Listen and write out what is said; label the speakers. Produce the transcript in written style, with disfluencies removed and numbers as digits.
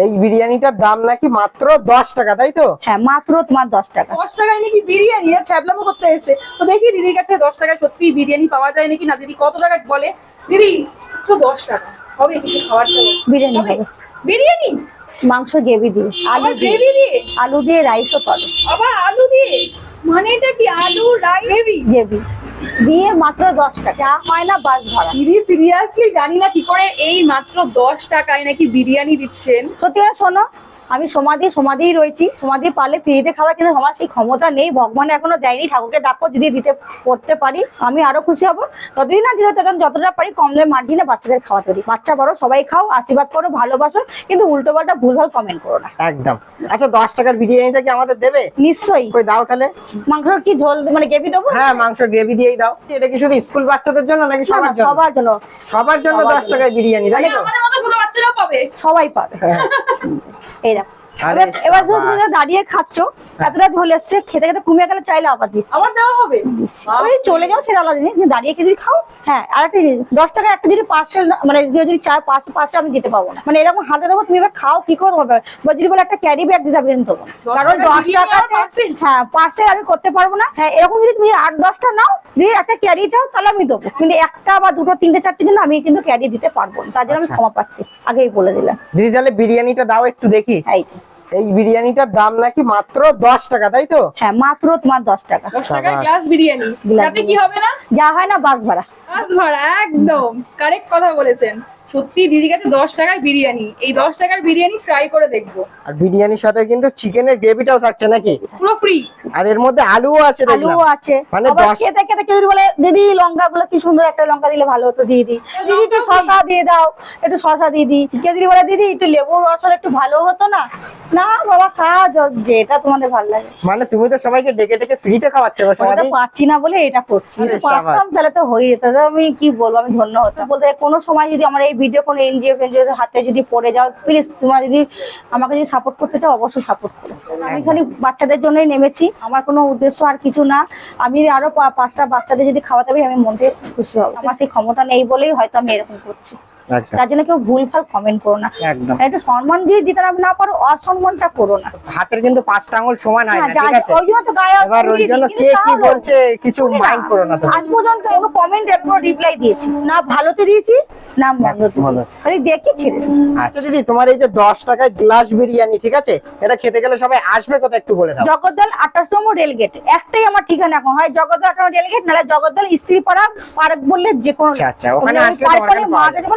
Speaker 1: এই বিরিয়ানিটার দাম নাকি মাত্র 10 টাকা, তাই তো?
Speaker 2: হ্যাঁ, মাত্র তোমার 10 টাকা।
Speaker 3: 10 টাকায় নাকি বিরিয়ানি? ছ্যাবলামো করতে এসেছে তো। দেখি দিদির কাছে 10 টাকায় সত্যি বিরিয়ানি পাওয়া যায় নাকি না। দিদি কত টাকা বলে? দিদি তো 10 টাকা হবে কিছু খাওয়ার জন্য?
Speaker 2: বিরিয়ানি হবে।
Speaker 3: বিরিয়ানি
Speaker 2: মাংস গ্রেভি দিয়ে, আলু দিয়ে,
Speaker 3: গ্রেভি দিয়ে,
Speaker 2: আলু দিয়ে রাইসও পাবে।
Speaker 3: আবার আলু দিয়ে? মানে এটা কি আলু রাইস গ্রেভি?
Speaker 2: গ্রেভি দিয়ে মাত্র 10 টাকা, যা হয় না বাস ভাড়া।
Speaker 3: দিদি সিরিয়াসলি জানি না কি করে এই মাত্র 10 টাকায় নাকি বিরিয়ানি দিচ্ছেন।
Speaker 2: সত্যি শোনো, আমি সমাধিই রয়েছি, সমাধি পারলে ফ্রিতে খাবার, কিন্তু আমার সেই ক্ষমতা নেই, ভগবান এখনো দেয়নি। ঠাকুরকে ডাকো, যদি দিতে করতে পারি আমি আরো খুশি হবো। ততদিন না দিতে, তখন যতটা পারি কম দামে মার্জিনে বাচ্চাদের খাওয়া তৈরি। বাচ্চা বড় সবাই খাও, আশীর্বাদ করো, ভালোবাসো, কিন্তু উল্টো পাল্টা ভুলভাল কমেন্ট করো না।
Speaker 1: একদম। আচ্ছা, 10 টাকার বিরিয়ানিটা কি আমাদের দেবে?
Speaker 2: নিশ্চয়ই।
Speaker 1: কই দাও তাহলে।
Speaker 2: মাংস কি ঝোল মানে গ্রেভি দেবো?
Speaker 1: হ্যাঁ, মাংস গ্রেভি দিয়েই দাও। এটা কি শুধু স্কুল বাচ্চাদের জন্য নাকি
Speaker 2: না,
Speaker 1: সবার জন্য?
Speaker 2: সবার জন্য।
Speaker 1: সবার জন্য 10 টাকায় বিরিয়ানি, তাই তো?
Speaker 3: আমাদের মতো ছোট বাচ্চারাও পাবে?
Speaker 2: সবাই পাবে।
Speaker 1: হ্যাঁ।
Speaker 2: এই দেখো,
Speaker 1: আরে
Speaker 2: এবার
Speaker 1: সাবাস।
Speaker 2: তুমি দাঁড়িয়ে খাচ্ছ, এতটা ঝোল এসছে, খেতে খেতে কমিয়ে গেলে চাইলে আবার দিচ্ছি।
Speaker 3: আবার দেওয়া হবে?
Speaker 2: ওই চলে যাও, সেটা আলাদা জিনিস, কিন্তু দাঁড়িয়ে যদি খাও। হ্যাঁ, আর একটা জিনিস, 10 টাকা একটা যদি পার্সেল, মানে কেউ যদি চায় পার্সেল আমি দিতে পারবো না। মানে এরকম হাতে দেবো, তুমি এবার খাও কি করে তোমার, বা যদি বলে একটা ক্যারি ব্যাগ দিতে পারবেন দেবো না।
Speaker 3: 10
Speaker 2: কারণ
Speaker 3: টাকা
Speaker 2: 10
Speaker 3: বিরিয়ানি আর
Speaker 2: টাকাতে
Speaker 3: parcel?
Speaker 2: হ্যাঁ পার্সেল আমি করতে পারবো না। হ্যাঁ, এরকম যদি তুমি 8-10টা নাও দিয়ে একটা ক্যারি চাও, তাহলে আমি দেবো, কিন্তু একটা বা দুটো তিনটে চারটে জন্য আমি কিন্তু ক্যারি দিতে পারবো না। তার জন্য আমি
Speaker 1: আচ্ছা।
Speaker 2: ক্ষমা প্রার্থী, আগেই বলে দিলাম।
Speaker 1: দিদি তাহলে বিরিয়ানিটা দাও একটু দেখি।
Speaker 2: এই যে,
Speaker 1: এই বিরিয়ানিটার দাম নাকি মাত্র 10 টাকা, তাই তো?
Speaker 2: হ্যাঁ মাত্র তোমার 10 টাকা,
Speaker 3: 10 টাকায়
Speaker 1: সাবাস।
Speaker 3: গ্লাস বিরিয়ানি,
Speaker 2: গ্লাস
Speaker 3: তাতে কি হবে না?
Speaker 2: যা হয় না বাস ভাড়া।
Speaker 3: বাস ভাড়া, একদম কারেক্ট কথা বলেছেন। সত্যি দিদির কাছে 10 টাকায় বিরিয়ানি, এই 10 টাকার বিরিয়ানি ট্রাই করে দেখবো।
Speaker 1: আর বিরিয়ানির সাথে কিন্তু চিকেনের গ্রেভিটাও থাকছে নাকি?
Speaker 3: পুরো ফ্রি।
Speaker 1: আর এর মধ্যে আলুও আছে দেখলাম।
Speaker 2: আলুও আছে।
Speaker 1: মানে
Speaker 2: আবার
Speaker 1: 10
Speaker 2: খেতে খেতে কেউ যদি বলে দিদি লঙ্কা গুলো কি সুন্দর, একটা লঙ্কা দিলে ভালো হতো দিদি, দিদি একটু শশা দিয়ে দাও, একটু শশা দিদি। কেউ যদি বলে দিদি একটু লেবুর রস হলে একটু ভালো হতো না, না বাবা খা, যেটা তোমাদের ভালো লাগে।
Speaker 1: মানে তুমি তো সবাইকে ডেকে ডেকে ফ্রিতে খাওয়াচ্ছো গো
Speaker 2: ওটা
Speaker 1: সমাধি।
Speaker 2: পাচ্ছি না বলে এটা করছি,
Speaker 1: আরে
Speaker 2: যদি পারতাম তাহলে তো হয়ে যেত। তাহলে আমি কি বলবো, আমি ধন্য হতাম। বলতে কোনো সময় যদি আমার এই ভিডিও কোনো এনজিও হাতে যদি পড়ে যাও, প্লিজ তোমরা যদি আমাকে যদি সাপোর্ট করতে চাও অবশ্যই সাপোর্ট করো। আমি খালি বাচ্চাদের জন্যই নেমেছি, আমার কোনো উদ্দেশ্য আর কিছু না। আমি আরো 5টা বাচ্চাদের যদি খাওয়াতে পারি আমি মন থেকে খুশি হব। আমার সেই ক্ষমতা নেই বলেই হয়তো আমি এরকম করছি।
Speaker 1: একদম
Speaker 2: তার জন্য কেউ ভুলভাল কমেন্ট করো না।
Speaker 1: একদম।
Speaker 2: একটু সম্মান দিয়ে দিতে না পারো, অসম্মানটা করো না।
Speaker 1: হাতের কিন্তু 5টা আঙুল সমান হয় না,
Speaker 2: হ্যাঁ,
Speaker 1: ঠিক আছে?
Speaker 2: ওই জন্য তো গায়ে
Speaker 1: এবার ওই জন্য কে কি বলছে কিছু মাইন্ড করো না তুমি।
Speaker 2: আজ পর্যন্ত কোনো কমেন্ট এখনো রিপ্লাই দিয়েছি না, ভালোতে দিয়েছি না মন্দতে দিয়েছি, খালি দেখি ছেড়ে দিই।
Speaker 1: আচ্ছা দিদি, তোমার এই যে 10 টাকায় গ্লাস বিরিয়ানি, ঠিক আছে, এটা খেতে গেলে সবাই আসবে কোথায় একটু বলে দাও।
Speaker 2: জগদ্দল 28 নম্বর রেলগেট, একটাই আমার ঠিকানা এখন, হয় জগদ্দল 28 নম্বর রেলগেট, নাহলে জগদ্দল স্ত্রীপাড়া পার্ক বললে যে কোনো।
Speaker 1: আচ্ছা, আচ্ছা, ওখানে আসলে তোমার কাছে পাওয়া যাবে।